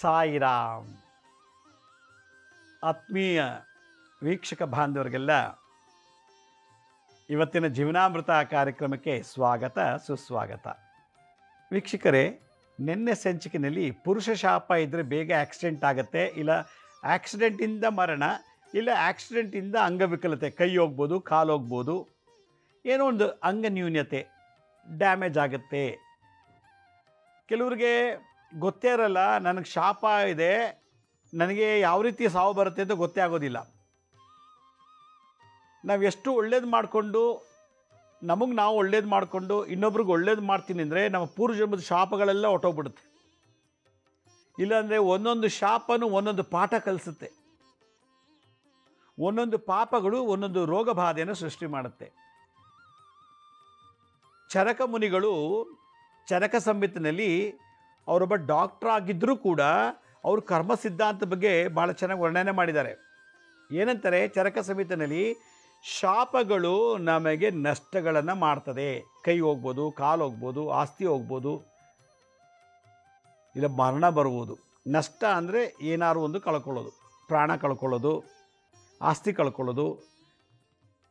ಸಾಯಿರಾಮ್. ಆತ್ಮೀಯ ವೀಕ್ಷಕ ಬಾಂಧವರಿಗೆಲ್ಲ ಇವತ್ತಿನ ಜೀವನಾಮೃತ ಕಾರ್ಯಕ್ರಮಕ್ಕೆ ಸ್ವಾಗತ ಸುಸ್ವಾಗತ. ವೀಕ್ಷಕರೇ, ನಿನ್ನೆ ಸಂಚಿಕೆಯಲ್ಲಿ ಪುರುಷ ಶಾಪ ಇದ್ದರೆ ಬೇಗ ಆಕ್ಸಿಡೆಂಟ್ ಆಗುತ್ತೆ, ಇಲ್ಲ ಆಕ್ಸಿಡೆಂಟಿಂದ ಮರಣ, ಇಲ್ಲ ಆಕ್ಸಿಡೆಂಟಿಂದ ಅಂಗವಿಕಲತೆ, ಕೈ ಹೋಗ್ಬೋದು, ಕಾಲು ಹೋಗ್ಬೋದು, ಏನೋ ಒಂದು ಅಂಗನ್ಯೂನ್ಯತೆ ಡ್ಯಾಮೇಜ್ ಆಗುತ್ತೆ. ಕೆಲವ್ರಿಗೆ ಗೊತ್ತೇ ಇರಲ್ಲ, ನನಗೆ ಶಾಪ ಇದೆ, ನನಗೆ ಯಾವ ರೀತಿ ಸಾವು ಬರುತ್ತೆ ಅಂತ ಗೊತ್ತೇ ಆಗೋದಿಲ್ಲ. ನಾವು ಎಷ್ಟು ಒಳ್ಳೇದು ಮಾಡಿಕೊಂಡು ನಮಗೆ ನಾವು ಒಳ್ಳೇದು ಮಾಡಿಕೊಂಡು ಇನ್ನೊಬ್ರಿಗೆ ಒಳ್ಳೇದು ಮಾಡ್ತೀನಿ ಅಂದರೆ ನಮ್ಮ ಪೂರ್ವಜನ್ಮದ ಶಾಪಗಳೆಲ್ಲ ಹೊಟ್ಟೋಗ್ಬಿಡುತ್ತೆ. ಇಲ್ಲಾಂದರೆ ಒಂದೊಂದು ಶಾಪನೂ ಒಂದೊಂದು ಪಾಠ ಕಲಿಸುತ್ತೆ. ಒಂದೊಂದು ಪಾಪಗಳು ಒಂದೊಂದು ರೋಗ ಬಾಧೆಯನ್ನು ಸೃಷ್ಟಿ ಮಾಡುತ್ತೆ. ಚರಕ ಮುನಿಗಳು ಚರಕ ಸಂಹಿತೆಯಲ್ಲಿ ಅವರೊಬ್ಬ ಡಾಕ್ಟ್ರ್ ಆಗಿದ್ದರೂ ಕೂಡ ಅವರು ಕರ್ಮ ಸಿದ್ಧಾಂತ ಬಗ್ಗೆ ಭಾಳ ಚೆನ್ನಾಗಿ ವರ್ಣನೆ ಮಾಡಿದ್ದಾರೆ. ಏನಂತಾರೆ ಚರಕ ಸಂಹಿತೆಯಲ್ಲಿ, ಶಾಪಗಳು ನಮಗೆ ನಷ್ಟಗಳನ್ನು ಮಾಡ್ತದೆ. ಕೈ ಹೋಗ್ಬೋದು, ಕಾಲು ಹೋಗ್ಬೋದು, ಆಸ್ತಿ ಹೋಗ್ಬೋದು, ಇಲ್ಲ ಮರಣ ಬರ್ಬೋದು. ನಷ್ಟ ಅಂದರೆ ಏನಾದ್ರು ಒಂದು ಕಳ್ಕೊಳ್ಳೋದು, ಪ್ರಾಣ ಕಳ್ಕೊಳ್ಳೋದು, ಆಸ್ತಿ ಕಳ್ಕೊಳ್ಳೋದು,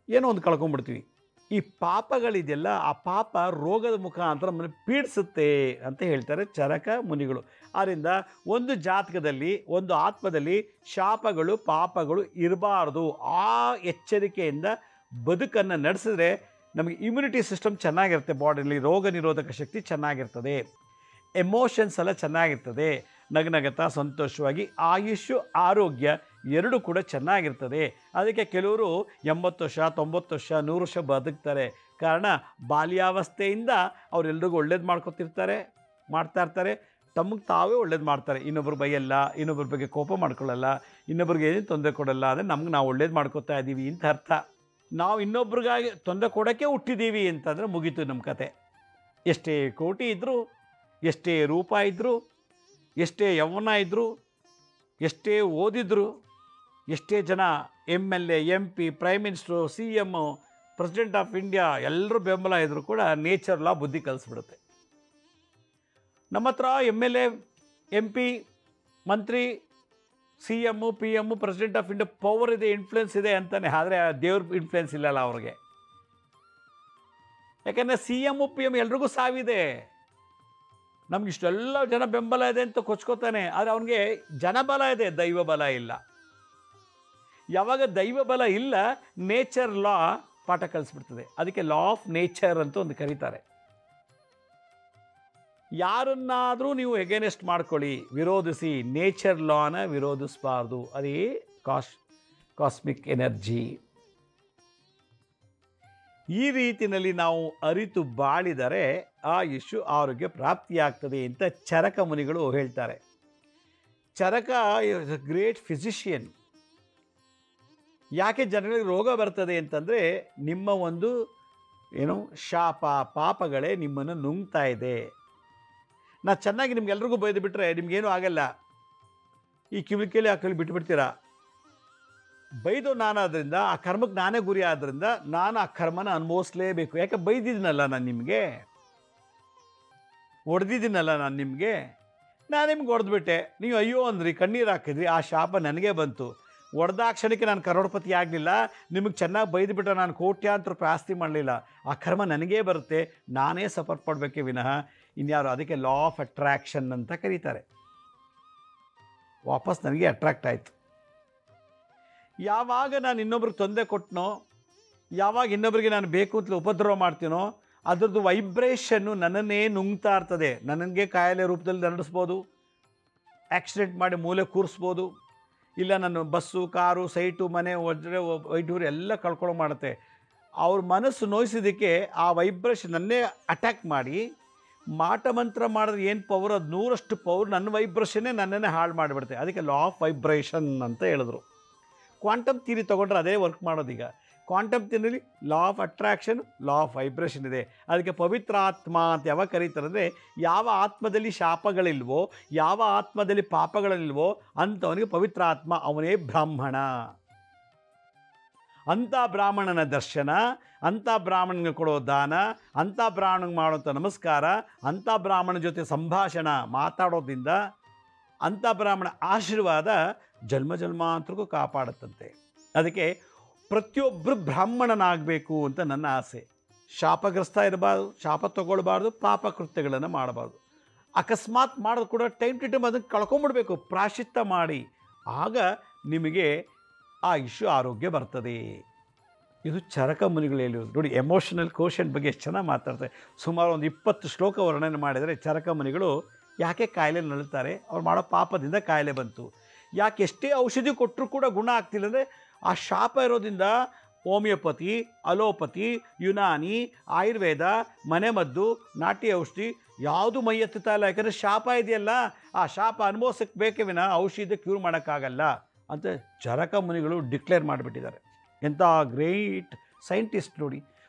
ಏನೋ ಒಂದು ಕಳ್ಕೊಂಡ್ಬಿಡ್ತೀವಿ. ಈ ಪಾಪಗಳಿದೆಯಲ್ಲ, ಆ ಪಾಪ ರೋಗದ ಮುಖಾಂತರ ನಮ್ಮನ್ನು ಪೀಡಿಸುತ್ತೆ ಅಂತ ಹೇಳ್ತಾರೆ ಚರಕ ಮುನಿಗಳು. ಆದ್ದರಿಂದ ಒಂದು ಜಾತಕದಲ್ಲಿ, ಒಂದು ಆತ್ಮದಲ್ಲಿ ಶಾಪಗಳು ಪಾಪಗಳು ಇರಬಾರ್ದು. ಆ ಎಚ್ಚರಿಕೆಯಿಂದ ಬದುಕನ್ನು ನಡೆಸಿದ್ರೆ ನಮಗೆ ಇಮ್ಯುನಿಟಿ ಸಿಸ್ಟಮ್ ಚೆನ್ನಾಗಿರುತ್ತೆ, ಬಾಡಿಯಲ್ಲಿ ರೋಗ ನಿರೋಧಕ ಶಕ್ತಿ ಚೆನ್ನಾಗಿರ್ತದೆ, ಎಮೋಷನ್ಸ್ ಎಲ್ಲ ಚೆನ್ನಾಗಿರ್ತದೆ, ನಗನಗತ ಸಂತೋಷವಾಗಿ ಆಯುಷು ಆರೋಗ್ಯ ಎರಡೂ ಕೂಡ ಚೆನ್ನಾಗಿರ್ತದೆ. ಅದಕ್ಕೆ ಕೆಲವರು 80 ವರ್ಷ 90 ವರ್ಷ 100 ವರ್ಷ ಬದುಕ್ತಾರೆ. ಕಾರಣ ಬಾಲ್ಯಾವಸ್ಥೆಯಿಂದ ಅವರೆಲ್ರಿಗೂ ಒಳ್ಳೇದು ಮಾಡ್ತಾ ಇರ್ತಾರೆ, ತಮಗೆ ತಾವೇ ಒಳ್ಳೇದು ಮಾಡ್ತಾರೆ. ಇನ್ನೊಬ್ರು ಬೈಯಲ್ಲ, ಇನ್ನೊಬ್ಬರ ಬಗ್ಗೆ ಕೋಪ ಮಾಡ್ಕೊಳ್ಳಲ್ಲ, ಇನ್ನೊಬ್ರಿಗೆ ಏನು ತೊಂದರೆ ಕೊಡಲ್ಲ. ಅಂದರೆ ನಮ್ಗೆ ನಾವು ಒಳ್ಳೇದು ಮಾಡ್ಕೋತಾ ಇದ್ದೀವಿ ಅಂತ ಅರ್ಥ. ನಾವು ಇನ್ನೊಬ್ರಿಗಾಗಿ ತೊಂದರೆ ಕೊಡೋಕ್ಕೆ ಹುಟ್ಟಿದ್ದೀವಿ ಅಂತಂದರೆ ಮುಗೀತು ನಮ್ಮ ಕತೆ. ಎಷ್ಟೇ ಕೋಟಿ ಇದ್ದರೂ, ಎಷ್ಟೇ ರೂಪ ಇದ್ದರೂ, ಎಷ್ಟೇ ಯೌವನ ಇದ್ದರೂ, ಎಷ್ಟೇ ಓದಿದ್ರು, ಎಷ್ಟೇ ಜನ MLA MP prime minister CM president of India ಎಲ್ಲರೂ ಬೆಂಬಲ ಇದ್ದರೂ ಕೂಡ ನೇಚರ್ ಲಾ ಬುದ್ಧಿ ಕಲಿಸ್ಬಿಡುತ್ತೆ. ನಮ್ಮ ಹತ್ರ MLA MP Mantri CM PM president of India power ಇದೆ, ಇನ್ಫ್ಲುಯೆನ್ಸ್ ಇದೆ ಅಂತಾನೆ. ಆದರೆ ದೇವ್ರ ಇನ್ಫ್ಲುಯೆನ್ಸ್ ಇಲ್ಲಲ್ಲ ಅವ್ರಿಗೆ. ಯಾಕಂದರೆ CM PM ಎಲ್ರಿಗೂ ಸಾವಿದೆ. ನಮ್ಗೆ ಇಷ್ಟೆಲ್ಲ ಜನ ಬೆಂಬಲ ಇದೆ ಅಂತ ಕೊಚ್ಕೋತಾನೆ, ಆದರೆ ಅವನಿಗೆ ಜನಬಲ ಇದೆ, ದೈವ ಬಲ ಇಲ್ಲ. ಯಾವಾಗ ದೈವ ಬಲ ಇಲ್ಲ, ನೇಚರ್ ಲಾ ಪಾಠ ಕಲಿಸ್ಬಿಡ್ತದೆ. ಅದಕ್ಕೆ ಲಾ ಆಫ್ ನೇಚರ್ ಅಂತ ಒಂದು ಕರೀತಾರೆ. ಯಾರನ್ನಾದರೂ ನೀವು ಎಗೇನೆಸ್ಟ್ ಮಾಡ್ಕೊಳ್ಳಿ, ವಿರೋಧಿಸಿ, ನೇಚರ್ ಲಾನ ವಿರೋಧಿಸಬಾರ್ದು. ಅದೇ ಕಾಸ್ಮಿಕ್ ಎನರ್ಜಿ. ಈ ರೀತಿಯಲ್ಲಿ ನಾವು ಅರಿತು ಬಾಳಿದರೆ ಆಯುಷು ಆರೋಗ್ಯ ಪ್ರಾಪ್ತಿಯಾಗ್ತದೆ ಅಂತ ಚರಕ ಮುನಿಗಳು ಹೇಳ್ತಾರೆ. ಚರಕ ಇಸ್ ಅ ಗ್ರೇಟ್ ಫಿಸಿಷಿಯನ್. ಯಾಕೆ ಜನಗಳಿಗೆ ರೋಗ ಬರ್ತದೆ ಅಂತಂದರೆ, ನಿಮ್ಮ ಒಂದು ಶಾಪ ಪಾಪಗಳೇ ನಿಮ್ಮನ್ನು ನುಂಗ್ತಾ ಇದೆ. ನಾ ಚೆನ್ನಾಗಿ ನಿಮ್ಗೆಲ್ರಿಗೂ ಬೈದು ಬಿಟ್ಟರೆ ನಿಮ್ಗೇನೂ ಆಗಲ್ಲ. ಈ ಕಿವಿ ಆ ಕಿವಿ ಬಿಟ್ಬಿಡ್ತೀರಾ. ಬೈದು ನಾನಾದ್ರಿಂದ ಆ ಕರ್ಮಕ್ಕೆ ನಾನೇ ಗುರಿ ಆದ್ದರಿಂದ ನಾನು ಆ ಕರ್ಮನ ಅನುಭವಿಸ್ಲೇಬೇಕು. ಯಾಕೆ ಬೈದಿದ್ದೀನಲ್ಲ ನಾನು ನಿಮಗೆ, ಹೊಡೆದಿದ್ದೀನಲ್ಲ ನಾನು ನಿಮಗೆ ಹೊಡೆದ್ಬಿಟ್ಟೆ, ನೀವು ಅಯ್ಯೋ ಅಂದ್ರಿ, ಕಣ್ಣೀರು ಹಾಕಿದ್ರಿ, ಆ ಶಾಪ ನನಗೆ ಬಂತು. ಹೊಡೆದಾಕ್ಷಣಕ್ಕೆ ನಾನು ಕರೋಡ್ಪತಿ ಆಗಲಿಲ್ಲ, ನಿಮಗೆ ಚೆನ್ನಾಗಿ ಬೈದುಬಿಟ್ರೆ ನಾನು ಕೋಟ್ಯಾಂತರ ರೂಪಾಯಿ ಆಸ್ತಿ ಮಾಡಲಿಲ್ಲ. ಆ ಕರ್ಮ ನನಗೇ ಬರುತ್ತೆ, ನಾನೇ ಸಫರ್ ಪಡಬೇಕೇ ವಿನಃ ಇನ್ಯಾರು. ಅದಕ್ಕೆ ಲಾ ಆಫ್ ಅಟ್ರಾಕ್ಷನ್ ಅಂತ ಕರೀತಾರೆ. ವಾಪಸ್ ನನಗೆ ಅಟ್ರಾಕ್ಟ್ ಆಯಿತು. ಯಾವಾಗ ನಾನು ಇನ್ನೊಬ್ರಿಗೆ ತೊಂದರೆ ಕೊಟ್ಟನೋ, ಯಾವಾಗ ಇನ್ನೊಬ್ಬರಿಗೆ ನಾನು ಬೇಕು ಅಂತಲೇ ಉಪದ್ರವ ಮಾಡ್ತೀನೋ, ಅದರದ್ದು ವೈಬ್ರೇಷನ್ನು ನನ್ನನ್ನೇ ನುಂಗ್ತಾ ಇರ್ತದೆ. ನನಗೆ ಕಾಯಿಲೆ ರೂಪದಲ್ಲಿ ನಡೆಸ್ಬೋದು, ಆಕ್ಸಿಡೆಂಟ್ ಮಾಡಿ ಮೂಲೆ ಕೂರಿಸ್ಬೋದು, ಇಲ್ಲ ನಾನು ಬಸ್ಸು ಕಾರು ಸೈಟು ಮನೆ ವೈಟೂರು ಎಲ್ಲ ಕಳ್ಕೊಳ್ಳೋ ಮಾಡುತ್ತೆ. ಅವ್ರ ಮನಸ್ಸು ನೋಯಿಸೋದಕ್ಕೆ ಆ ವೈಬ್ರೇಷನ್ ನನ್ನೇ ಅಟ್ಯಾಕ್ ಮಾಡಿ, ಮಾಟ ಮಂತ್ರ ಮಾಡಿದ್ರೆ ಏನು ಪವರ್, ಅದು 100ರಷ್ಟು ಪವರ್ ನನ್ನ ವೈಬ್ರೇಷನ್ನೇ ನನ್ನನ್ನೇ ಹಾಳು ಮಾಡಿಬಿಡುತ್ತೆ. ಅದಕ್ಕೆ ಲಾ ಆಫ್ ವೈಬ್ರೇಷನ್ ಅಂತ ಹೇಳಿದ್ರು. ಕ್ವಾಂಟಮ್ ಥಿಯರಿ ತೊಗೊಂಡ್ರೆ ಅದೇ ವರ್ಕ್ ಮಾಡೋದೀಗ. ಕ್ವಾಂಟಮ್ ಥಿಯರಿಲಿ law of attraction, law of vibration ಇದೆ. ಅದಕ್ಕೆ ಪವಿತ್ರ ಆತ್ಮ ಅಂತ ಯಾವಾಗ ಕರೀತಾರೆ ಅಂದರೆ, ಯಾವ ಆತ್ಮದಲ್ಲಿ ಶಾಪಗಳಿಲ್ವೋ, ಯಾವ ಆತ್ಮದಲ್ಲಿ ಪಾಪಗಳಿಲ್ವೋ ಅಂಥವನಿಗೆ ಪವಿತ್ರ ಆತ್ಮ, ಅವನೇ ಬ್ರಾಹ್ಮಣ. ಅಂಥ ಬ್ರಾಹ್ಮಣನ ದರ್ಶನ, ಅಂಥ ಬ್ರಾಹ್ಮಣನಿಗೆ ಕೊಡೋ ದಾನ, ಅಂಥ ಬ್ರಾಹ್ಮಣನಿಗೆ ಮಾಡೋಂಥ ನಮಸ್ಕಾರ, ಅಂಥ ಬ್ರಾಹ್ಮಣ ಜೊತೆ ಸಂಭಾಷಣ ಮಾತಾಡೋದ್ರಿಂದ ಅಂಥ ಬ್ರಾಹ್ಮಣ ಆಶೀರ್ವಾದ ಜನ್ಮ ಜನ್ಮಾಂತರಿಗೂ ಕಾಪಾಡುತ್ತಂತೆ. ಅದಕ್ಕೆ ಪ್ರತಿಯೊಬ್ಬರು ಬ್ರಾಹ್ಮಣನಾಗಬೇಕು ಅಂತ ನನ್ನ ಆಸೆ. ಶಾಪಗ್ರಸ್ತ ಇರಬಾರ್ದು, ಶಾಪ ತಗೊಳ್ಬಾರ್ದು, ಪಾಪ ಕೃತ್ಯಗಳನ್ನು ಮಾಡಬಾರ್ದು. ಅಕಸ್ಮಾತ್ ಮಾಡೋದು ಕೂಡ ಟೈಮ್ ಟು ಟೈಮ್ ಅದನ್ನು ಕಳ್ಕೊಂಬಿಡ್ಬೇಕು, ಪ್ರಾಶ್ಚಿತ್ಯ ಮಾಡಿ. ಆಗ ನಿಮಗೆ ಆಯುಷ್ಯ ಆರೋಗ್ಯ ಬರ್ತದೆ. ಇದು ಚರಕ ಮುನಿಗಳು ಹೇಳಿರೋದು. ನೋಡಿ, ಎಮೋಷನಲ್ ಕೋಶನ್ ಬಗ್ಗೆ ಎಷ್ಟು ಚೆನ್ನಾಗಿ ಮಾತಾಡ್ತಾರೆ. ಸುಮಾರು ಒಂದು 20 ಶ್ಲೋಕ ವರ್ಣನೆ ಮಾಡಿದರೆ ಚರಕ ಮುನಿಗಳು ಯಾಕೆ ಕಾಯಿಲೆ ನರಳುತ್ತಾರೆ, ಅವ್ರು ಮಾಡೋ ಪಾಪದಿಂದ ಕಾಯಿಲೆ ಬಂತು, ಯಾಕೆ ಎಷ್ಟೇ ಔಷಧಿ ಕೊಟ್ಟರೂ ಕೂಡ ಗುಣ ಆಗ್ತಿಲ್ಲ ಅಂದರೆ ಆ ಶಾಪ ಇರೋದ್ರಿಂದ ಹೋಮಿಯೋಪತಿ, ಅಲೋಪತಿ, ಯುನಾನಿ, ಆಯುರ್ವೇದ, ಮನೆಮದ್ದು, ನಾಟಿ ಔಷಧಿ ಯಾವುದು ಮೈ ಎತ್ತುತ್ತಾ ಇಲ್ಲ. ಯಾಕಂದರೆ ಶಾಪ ಇದೆಯಲ್ಲ, ಆ ಶಾಪ ಅನುಭವಿಸಕ್ಕೆ ಬೇಕೇ ವಿನ ಔಷಧಿ ಕ್ಯೂರ್ ಮಾಡೋಕ್ಕಾಗಲ್ಲ ಅಂತ ಚರಕ ಮುನಿಗಳು ಡಿಕ್ಲೇರ್ ಮಾಡಿಬಿಟ್ಟಿದ್ದಾರೆ. ಎಂಥ ಗ್ರೇಟ್ ಸೈಂಟಿಸ್ಟ್ ನೋಡಿ.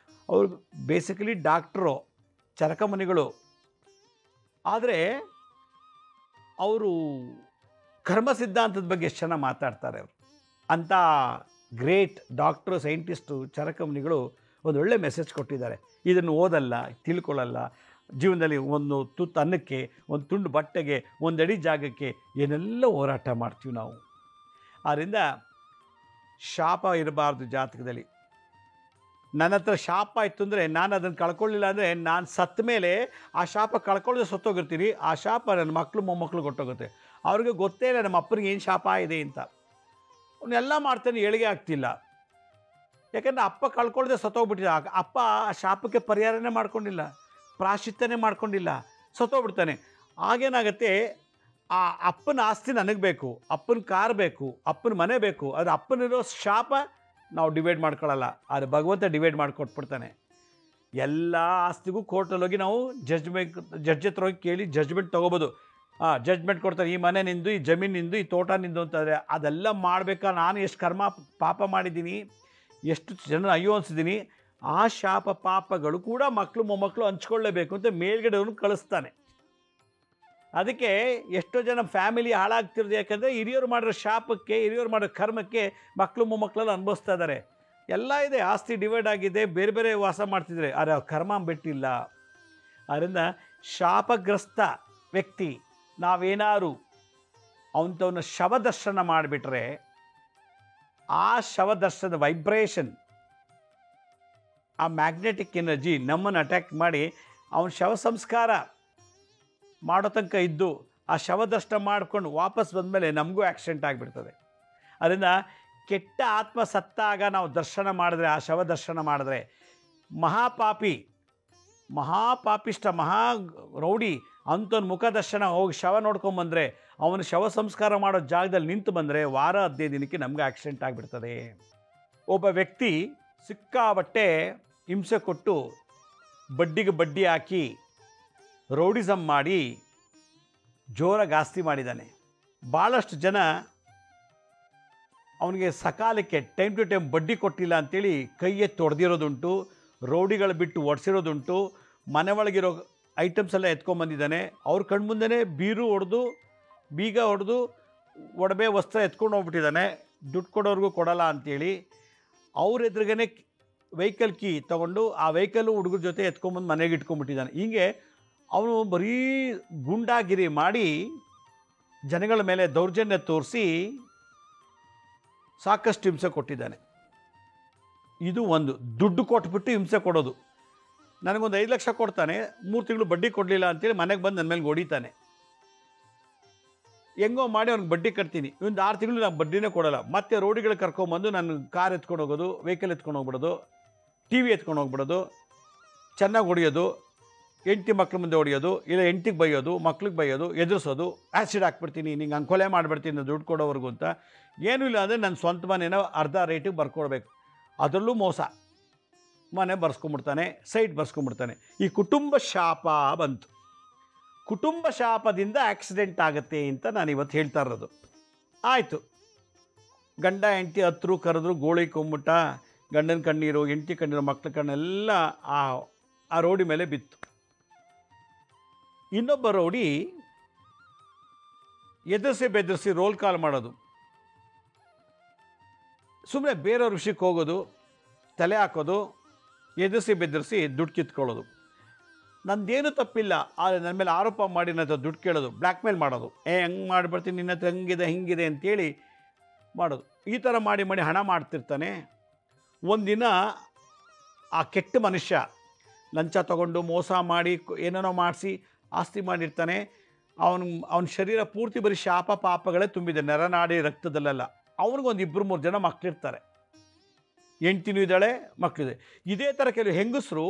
ಅವರು ಬೇಸಿಕಲಿ ಡಾಕ್ಟ್ರು ಚರಕ ಮುನಿಗಳು. ಆದರೆ ಅವರು ಕರ್ಮ ಸಿದ್ಧಾಂತದ ಬಗ್ಗೆ ಎಷ್ಟು ಚೆನ್ನಾಗಿ ಮಾತಾಡ್ತಾರೆ. ಅವರು ಅಂಥ ಗ್ರೇಟ್ ಡಾಕ್ಟ್ರು, ಸೈಂಟಿಸ್ಟು, ಚರಕ ಮುನಿಗಳು ಒಂದು ಒಳ್ಳೆ ಮೆಸೇಜ್ ಕೊಟ್ಟಿದ್ದಾರೆ. ಇದನ್ನು ಓದಲ್ಲ, ತಿಳ್ಕೊಳ್ಳಲ್ಲ, ಜೀವನದಲ್ಲಿ ಒಂದು ತುತ್ತು ಅನ್ನಕ್ಕೆ, ಒಂದು ತುಂಡು ಬಟ್ಟೆಗೆ, ಒಂದಡಿ ಜಾಗಕ್ಕೆ ಏನೆಲ್ಲ ಹೋರಾಟ ಮಾಡ್ತೀವಿ ನಾವು. ಆದ್ದರಿಂದ ಶಾಪ ಇರಬಾರ್ದು ಜಾತಕದಲ್ಲಿ. ನನ್ನ ಹತ್ರ ಶಾಪ ಇತ್ತು ಅಂದರೆ ನಾನು ಅದನ್ನು ಕಳ್ಕೊಳ್ಳಿಲ್ಲ ಅಂದರೆ ನಾನು ಸತ್ತ ಮೇಲೆ ಆ ಶಾಪ ಕಳ್ಕೊಳ್ಳೋದು ಸತ್ತೋಗಿರ್ತೀನಿ. ಆ ಶಾಪ ನನ್ನ ಮಕ್ಕಳು ಮೊಮ್ಮಕ್ಕಳು ಕೊಟ್ಟೋಗುತ್ತೆ. ಅವ್ರಿಗೆ ಗೊತ್ತೇ ಇಲ್ಲ ನಮ್ಮ ಅಪ್ಪನಿಗೆ ಏನು ಶಾಪ ಇದೆ ಅಂತ. ಅವನ್ನೆಲ್ಲ ಮಾಡ್ತಾನೆ, ಏಳಿಗೆ ಆಗ್ತಿಲ್ಲ. ಯಾಕಂದರೆ ಅಪ್ಪ ಕಳ್ಕೊಳ್ಳದೆ ಸತ್ತೋಗ್ಬಿಟ್ಟಿದ್ದ. ಅಪ್ಪ ಆ ಶಾಪಕ್ಕೆ ಪರಿಹಾರನೇ ಮಾಡ್ಕೊಂಡಿಲ್ಲ, ಪ್ರಾಶ್ಚಿತ್ಯನೇ ಮಾಡ್ಕೊಂಡಿಲ್ಲ, ಸತ್ತೋಗ್ಬಿಡ್ತಾನೆ. ಆಗೇನಾಗುತ್ತೆ, ಆ ಅಪ್ಪನ ಆಸ್ತಿ ನನಗೆ ಬೇಕು, ಅಪ್ಪನ ಕಾರ್ ಬೇಕು, ಅಪ್ಪನ ಮನೆ ಬೇಕು. ಅದು ಅಪ್ಪನಿರೋ ಶಾಪ ನಾವು ಡಿವೈಡ್ ಮಾಡ್ಕೊಳ್ಳಲ್ಲ, ಆದರೆ ಭಗವಂತ ಡಿವೈಡ್ ಮಾಡಿಕೊಟ್ಬಿಡ್ತಾನೆ. ಎಲ್ಲ ಆಸ್ತಿಗೂ ಕೋರ್ಟಲ್ಲಿ ಹೋಗಿ ನಾವು ಜಡ್ಜ್ ಹತ್ರ ಹೋಗಿ ಕೇಳಿ ಜಡ್ಜ್ಮೆಂಟ್ ತೊಗೋಬೋದು. ಜಡ್ಜ್ಮೆಂಟ್ ಕೊಡ್ತಾರೆ, ಈ ಮನೆ ನಿಂದು, ಈ ಜಮೀನು ನಿಂದು, ಈ ತೋಟ ನಿಂದು ಅಂತಂದರೆ ಅದೆಲ್ಲ ಮಾಡಬೇಕಾ? ನಾನು ಎಷ್ಟು ಕರ್ಮ ಪಾಪ ಮಾಡಿದ್ದೀನಿ, ಎಷ್ಟು ಜನ ಅಯ್ಯೋ ಅನಿಸಿದ್ದೀನಿ. ಆ ಶಾಪ ಪಾಪಗಳು ಕೂಡ ಮಕ್ಕಳು ಮೊಮ್ಮಕ್ಕಳು ಹಂಚ್ಕೊಳ್ಳೇಬೇಕು ಅಂತ ಮೇಲ್ಗಡೆಯವ್ರನ್ನ ಕಳಿಸ್ತಾನೆ. ಅದಕ್ಕೆ ಎಷ್ಟೋ ಜನ ಫ್ಯಾಮಿಲಿ ಹಾಳಾಗ್ತಿರೋದು ಯಾಕಂದರೆ ಹಿರಿಯರು ಮಾಡಿರೋ ಶಾಪಕ್ಕೆ, ಹಿರಿಯರು ಮಾಡೋ ಕರ್ಮಕ್ಕೆ ಮಕ್ಕಳು ಮೊಮ್ಮಕ್ಕಳೆಲ್ಲ ಅನುಭವಿಸ್ತಾ ಇದ್ದಾರೆ. ಎಲ್ಲ ಇದೆ, ಆಸ್ತಿ ಡಿವೈಡ್ ಆಗಿದೆ, ಬೇರೆ ಬೇರೆ ವಾಸ ಮಾಡ್ತಿದ್ದಾರೆ, ಆದರೆ ಅವ್ರ ಕರ್ಮ ಬಿಟ್ಟಿಲ್ಲ. ಆದ್ದರಿಂದ ಶಾಪಗ್ರಸ್ತ ವ್ಯಕ್ತಿ ನಾವೇನಾದ್ರು ಅವನ ಶವದರ್ಶನ ಮಾಡಿಬಿಟ್ರೆ ಆ ಶವದರ್ಶನದ ವೈಬ್ರೇಷನ್, ಆ ಮ್ಯಾಗ್ನೆಟಿಕ್ ಎನರ್ಜಿ ನಮ್ಮನ್ನು ಅಟ್ಯಾಕ್ ಮಾಡಿ ಅವನ ಶವ ಸಂಸ್ಕಾರ ಮಾಡೋ ತನಕ ಇದ್ದು ಆ ಶವದರ್ಶನ ಮಾಡ್ಕೊಂಡು ವಾಪಸ್ ಬಂದಮೇಲೆ ನಮಗೂ ಆಕ್ಸಿಡೆಂಟ್ ಆಗಿಬಿಡ್ತದೆ. ಅದರಿಂದ ಕೆಟ್ಟ ಆತ್ಮ ಸತ್ತಾಗ ನಾವು ದರ್ಶನ ಮಾಡಿದ್ರೆ, ಆ ಶವ ದರ್ಶನ ಮಾಡಿದ್ರೆ, ಮಹಾಪಾಪಿಷ್ಟ ಮಹಾ ರೌಡಿ ಅಂಥವ್ನ ಮುಖ ದರ್ಶನ ಹೋಗಿ ಶವ ನೋಡ್ಕೊಂಬಂದರೆ, ಅವನು ಶವ ಸಂಸ್ಕಾರ ಮಾಡೋ ಜಾಗದಲ್ಲಿ ನಿಂತು ಬಂದರೆ ವಾರ 15 ದಿನಕ್ಕೆ ನಮಗೆ ಆಕ್ಸಿಡೆಂಟ್ ಆಗಿಬಿಡ್ತದೆ. ಒಬ್ಬ ವ್ಯಕ್ತಿ ಸಿಕ್ಕಾಬಟ್ಟೆ ಹಿಂಸೆ ಕೊಟ್ಟು ಬಡ್ಡಿಗೆ ಬಡ್ಡಿ ಹಾಕಿ ರೌಡಿಸಮ್ ಮಾಡಿ ಜೋರಾಗಿ ಆಸ್ತಿ ಮಾಡಿದ್ದಾನೆ. ಭಾಳಷ್ಟು ಜನ ಅವನಿಗೆ ಸಕಾಲಕ್ಕೆ ಟೈಮ್ ಟು ಟೈಮ್ ಬಡ್ಡಿ ಕೊಟ್ಟಿಲ್ಲ ಅಂಥೇಳಿ ಕೈ ಎತ್ತಿ ಹೊಡೆದಿರೋದುಂಟು, ರೌಡಿಗಳು ಬಿಟ್ಟು ಒಡಿಸಿರೋದುಂಟು, ಮನೆ ಒಳಗಿರೋ ಐಟಮ್ಸ್ ಎಲ್ಲ ಎತ್ಕೊಂಡ್ಬಂದಿದ್ದಾನೆ. ಅವ್ರ ಕಣ್ಮುಂದೆ ಬೀಗ ಹೊಡೆದು ಒಡವೆ ವಸ್ತ್ರ ಎತ್ಕೊಂಡು ಹೋಗ್ಬಿಟ್ಟಿದ್ದಾನೆ. ದುಡ್ಡು ಕೊಡೋರ್ಗೂ ಕೊಡಲ್ಲ ಅಂಥೇಳಿ ಅವ್ರ ಎದುರುಗೇ ವೆಹಿಕಲ್ ಕೀ ತೊಗೊಂಡು ಆ ವೆಹಿಕಲ್ಲು ಹುಡುಗರ ಜೊತೆ ಎತ್ಕೊಂಬಂದು ಮನೆಗೆ ಇಟ್ಕೊಂಡ್ಬಿಟ್ಟಿದ್ದಾನೆ. ಹೀಗೆ ಅವನು ಬರೀ ಗುಂಡಾಗಿರಿ ಮಾಡಿ ಜನಗಳ ಮೇಲೆ ದೌರ್ಜನ್ಯ ತೋರಿಸಿ ಸಾಕಷ್ಟು ಹಿಂಸೆ ಕೊಟ್ಟಿದ್ದಾನೆ. ಇದು ಒಂದು. ದುಡ್ಡು ಕೊಟ್ಬಿಟ್ಟು ಹಿಂಸೆ ಕೊಡೋದು. ನನಗೊಂದು 5 ಲಕ್ಷ ಕೊಡ್ತಾನೆ, 3 ತಿಂಗಳು ಬಡ್ಡಿ ಕೊಡಲಿಲ್ಲ ಅಂತೇಳಿ ಮನೆಗೆ ಬಂದು ನನ್ನ ಮೇಲೆ ಹೊಡಿತಾನೆ. ಹೆಂಗೋ ಮಾಡಿ ಅವ್ನಿಗೆ ಬಡ್ಡಿ ಕಟ್ತೀನಿ, ಒಂದು 6 ತಿಂಗಳು ನಾನು ಬಡ್ಡಿನೇ ಕೊಡೋಲ್ಲ. ಮತ್ತೆ ರೋಡಿಗಳು ಕರ್ಕೊಂಬಂದು ನಾನು ಕಾರ್ ಎತ್ಕೊಂಡು ಹೋಗೋದು, ವೆಹಿಕಲ್ ಎತ್ಕೊಂಡು ಹೋಗ್ಬಿಡೋದು, ಟಿ ವಿ ಎತ್ಕೊಂಡು ಹೋಗ್ಬಿಡೋದು, ಚೆನ್ನಾಗಿ ಹೊಡೆಯೋದು, ಹೆಂಡ್ತಿ ಮಕ್ಳ ಮುಂದೆ ಹೊಡೆಯೋದು, ಇಲ್ಲ ಹೆಂಡ್ತಿಗೆ ಬೈಯೋದು, ಮಕ್ಳಿಗೆ ಬೈಯೋದು, ಎದುರಿಸೋದು, ಆ್ಯಸಿಡ್ ಹಾಕ್ಬಿಡ್ತೀನಿ, ನಿಂಗೆ ಹಂಗೆ ಕೊಲೆ ಮಾಡಿಬಿಡ್ತೀನಿ ದುಡ್ಡು ಕೊಡೋವರೆಗೂ ಅಂತ. ಏನೂ ಇಲ್ಲ ಅಂದರೆ ನನ್ನ ಸ್ವಂತ ಮನೇನ ಅರ್ಧ ರೇಟಿಗೆ ಬರ್ಕೊಡ್ಬೇಕು. ಅದರಲ್ಲೂ ಮೋಸ. ಮನೆ ಬರ್ಸ್ಕೊಂಬಿಡ್ತಾನೆ, ಸೈಟ್ ಬರ್ಸ್ಕೊಂಬಿಡ್ತಾನೆ. ಈ ಕುಟುಂಬ ಶಾಪ ಬಂತು. ಕುಟುಂಬ ಶಾಪದಿಂದ ಆಕ್ಸಿಡೆಂಟ್ ಆಗುತ್ತೆ ಅಂತ ನಾನು ಇವತ್ತು ಹೇಳ್ತಾ ಇರೋದು. ಆಯಿತು, ಗಂಡ ಹೆಂಡ್ತಿ ಹತ್ರು ಕರೆದ್ರು, ಗೋಳಿ ಕೊಂಬಿಟ್ಟ, ಗಂಡನ ಕಣ್ಣೀರು, ಹೆಂಡ್ತಿ ಕಣ್ಣೀರು, ಮಕ್ಳ ಕಣ್ಣೆಲ್ಲ ಆ ರೋಡಿ ಮೇಲೆ ಬಿತ್ತು. ಇನ್ನೊಬ್ಬ ರೌಡಿ ಎದುರಿಸಿ ಬೆದರಿಸಿ ರೋಲ್ ಕಾಲ್ ಮಾಡೋದು, ಸುಮ್ಮನೆ ಬೇರೆಯವ್ರ ವಿಷಯಕ್ಕೆ ಹೋಗೋದು, ತಲೆ ಹಾಕೋದು, ಎದುರಿಸಿ ಬೆದರಿಸಿ ದುಡ್ಡು ಕಿತ್ಕೊಳ್ಳೋದು. ನಂದೇನು ತಪ್ಪಿಲ್ಲ, ಆದರೆ ನನ್ನ ಮೇಲೆ ಆರೋಪ ಮಾಡಿ ನನ್ನ ಹತ್ರ ದುಡ್ಡು ಕೇಳೋದು, ಬ್ಲ್ಯಾಕ್ ಮೇಲ್ ಮಾಡೋದು, ಹಂಗೆ ಮಾಡಿಬಿಡ್ತೀನಿ, ನಿನ್ನ ಹತ್ರ ಹಂಗಿದೆ ಹಿಂಗಿದೆ ಅಂತೇಳಿ ಮಾಡೋದು. ಈ ಥರ ಮಾಡಿ ಮಾಡಿ ಹಣ ಮಾಡ್ತಿರ್ತಾನೆ. ಒಂದಿನ ಆ ಕೆಟ್ಟ ಮನುಷ್ಯ ಲಂಚ ತಗೊಂಡು ಮೋಸ ಮಾಡಿ ಏನೇನೋ ಮಾಡಿಸಿ ಆಸ್ತಿ ಮಾಡಿರ್ತಾನೆ. ಅವನ ಶರೀರ ಪೂರ್ತಿ ಬರೀ ಶಾಪ ಪಾಪಗಳೇ ತುಂಬಿದೆ, ನರನಾಡಿ ರಕ್ತದಲ್ಲೆಲ್ಲ. ಅವನಿಗೊಂದು 2-3 ಜನ ಮಕ್ಕಳಿರ್ತಾರೆ, ಹೆಂಡ್ತಿನೂ ಇದ್ದಾಳೆ, ಮಕ್ಕಳಿದೆ. ಇದೇ ಥರ ಕೆಲವು ಹೆಂಗಸರು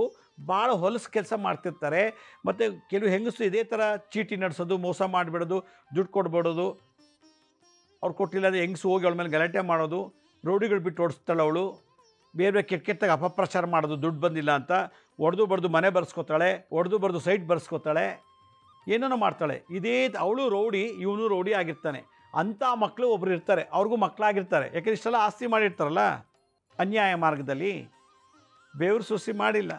ಭಾಳ ಹೊಲಸು ಕೆಲಸ ಮಾಡ್ತಿರ್ತಾರೆ. ಮತ್ತು ಕೆಲವು ಹೆಂಗಸರು ಇದೇ ಥರ ಚೀಟಿ ನಡೆಸೋದು, ಮೋಸ ಮಾಡಿಬಿಡೋದು, ದುಡ್ಡು ಕೊಡ್ಬಿಡೋದು. ಅವ್ರು ಕೊಟ್ಟಿಲ್ಲ ಅಂದರೆ ಹೆಂಗಸು ಹೋಗಿ ಅವಳ ಮೇಲೆ ಗಲಾಟೆ ಮಾಡೋದು, ರೋಡಿಗಳು ಬಿಟ್ಟು ಓಡಿಸ್ತಾಳೆ ಅವಳು, ಬೇರೆ ಬೇರೆ ಕೆಟ್ಟಾಗ ಅಪಪ್ರಚಾರ ಮಾಡೋದು, ದುಡ್ಡು ಬಂದಿಲ್ಲ ಅಂತ. ಒಡೆದು ಬಡ್ದು ಮನೆ ಬರ್ಸ್ಕೊತಾಳೆ, ಒಡೆದು ಬಡ್ದು ಸೈಟ್ ಬರ್ಸ್ಕೊತಾಳೆ, ಏನೇನೋ ಮಾಡ್ತಾಳೆ. ಅವಳು ರೌಡಿ, ಇವನು ರೌಡಿ ಆಗಿರ್ತಾನೆ. ಅಂಥ ಮಕ್ಕಳು ಒಬ್ಬರು ಇರ್ತಾರೆ, ಅವ್ರಿಗೂ ಮಕ್ಕಳಾಗಿರ್ತಾರೆ. ಯಾಕೆಂದರೆ ಇಷ್ಟೆಲ್ಲ ಆಸ್ತಿ ಮಾಡಿರ್ತಾರಲ್ಲ ಅನ್ಯಾಯ ಮಾರ್ಗದಲ್ಲಿ. ಬೇವ್ರು ಸುಸಿ ಮಾಡಿಲ್ಲ,